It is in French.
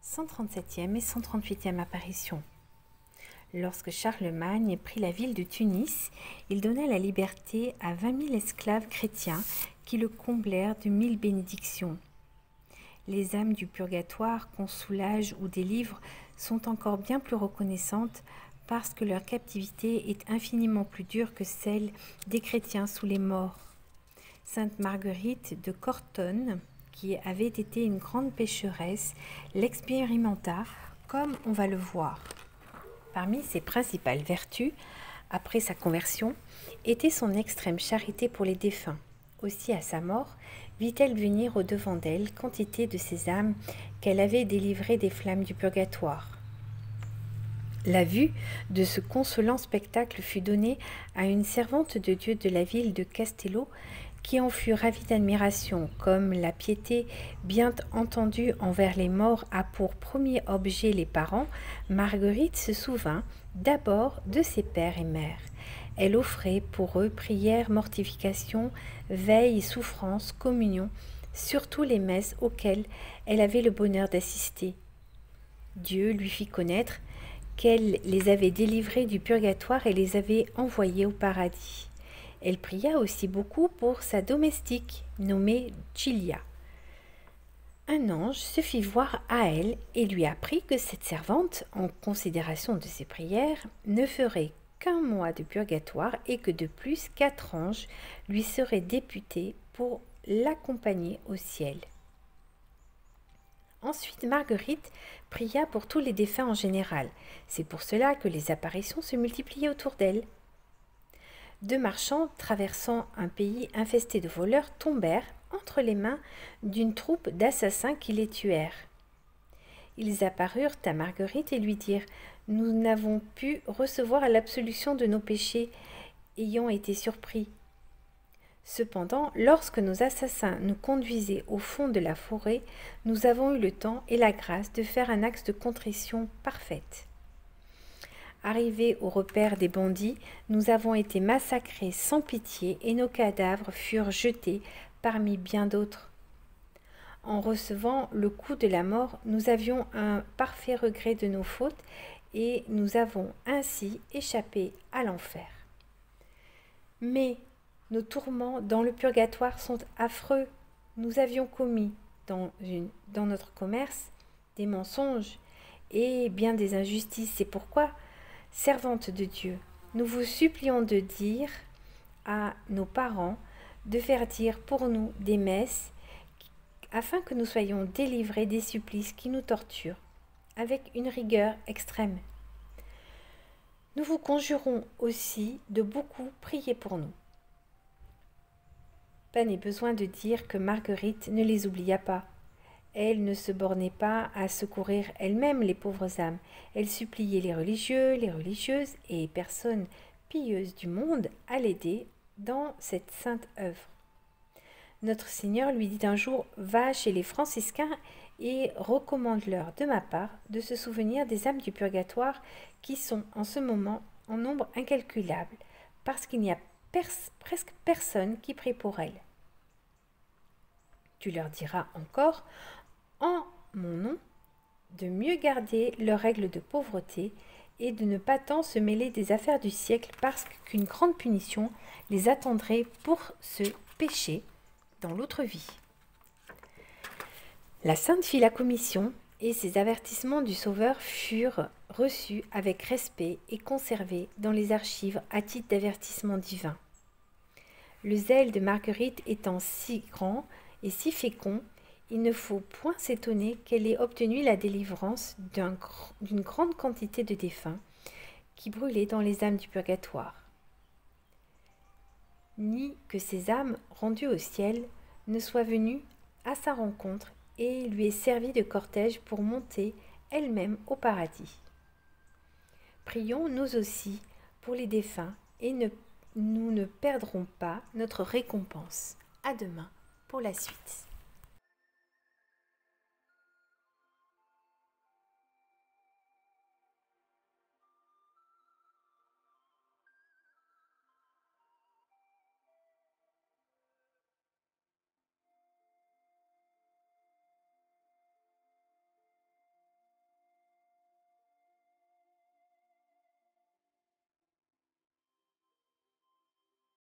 137e et 138e apparition. Lorsque Charlemagne prit la ville de Tunis, il donna la liberté à 20 000 esclaves chrétiens qui le comblèrent de 1000 bénédictions. Les âmes du purgatoire qu'on soulage ou délivre sont encore bien plus reconnaissantes parce que leur captivité est infiniment plus dure que celle des chrétiens sous les morts. Sainte Marguerite de Cortone, qui avait été une grande pécheresse, l'expérimenta comme on va le voir. Parmi ses principales vertus, après sa conversion, était son extrême charité pour les défunts. Aussi, à sa mort, vit-elle venir au-devant d'elle quantité de ces âmes qu'elle avait délivrées des flammes du purgatoire. La vue de ce consolant spectacle fut donnée à une servante de Dieu de la ville de Castello, qui en fut ravie d'admiration, comme la piété bien entendue envers les morts a pour premier objet les parents. Marguerite se souvint d'abord de ses pères et mères. Elle offrait pour eux prières, mortifications, veilles, souffrances, communions, surtout les messes auxquelles elle avait le bonheur d'assister. Dieu lui fit connaître qu'elle les avait délivrés du purgatoire et les avait envoyés au paradis. Elle pria aussi beaucoup pour sa domestique, nommée Gilia. Un ange se fit voir à elle et lui apprit que cette servante, en considération de ses prières, ne ferait qu'un mois de purgatoire et que de plus 4 anges lui seraient députés pour l'accompagner au ciel. Ensuite, Marguerite pria pour tous les défunts en général. C'est pour cela que les apparitions se multipliaient autour d'elle. 2 marchands traversant un pays infesté de voleurs tombèrent entre les mains d'une troupe d'assassins qui les tuèrent. Ils apparurent à Marguerite et lui dirent « Nous n'avons pu recevoir l'absolution de nos péchés, ayant été surpris. Cependant, lorsque nos assassins nous conduisaient au fond de la forêt, nous avons eu le temps et la grâce de faire un acte de contrition parfaite. Arrivés au repère des bandits, nous avons été massacrés sans pitié et nos cadavres furent jetés parmi bien d'autres. En recevant le coup de la mort, nous avions un parfait regret de nos fautes et nous avons ainsi échappé à l'enfer. Mais nos tourments dans le purgatoire sont affreux. Nous avions commis dans notre commerce des mensonges et bien des injustices. C'est pourquoi, servante de Dieu, nous vous supplions de dire à nos parents de faire dire pour nous des messes afin que nous soyons délivrés des supplices qui nous torturent avec une rigueur extrême. Nous vous conjurons aussi de beaucoup prier pour nous. Pas n'est besoin de dire que Marguerite ne les oublia pas. Elle ne se bornait pas à secourir elle-même les pauvres âmes. Elle suppliait les religieux, les religieuses et les personnes pieuses du monde à l'aider dans cette sainte œuvre. Notre Seigneur lui dit un jour « Va chez les franciscains et recommande-leur de ma part de se souvenir des âmes du purgatoire qui sont en ce moment en nombre incalculable, parce qu'il n'y a presque personne qui prie pour elles. Tu leur diras encore, en mon nom, de mieux garder leurs règles de pauvreté et de ne pas tant se mêler des affaires du siècle parce qu'une grande punition les attendrait pour ce péché dans l'autre vie. » La sainte fit la commission et ces avertissements du Sauveur furent reçus avec respect et conservés dans les archives à titre d'avertissement divin. Le zèle de Marguerite étant si grand et si fécond, il ne faut point s'étonner qu'elle ait obtenu la délivrance d'une grande quantité de défunts qui brûlaient dans les âmes du purgatoire, ni que ces âmes rendues au ciel ne soient venues à sa rencontre et lui aient servi de cortège pour monter elles-mêmes au paradis. Prions nous aussi pour les défunts et nous ne perdrons pas notre récompense. À demain pour la suite.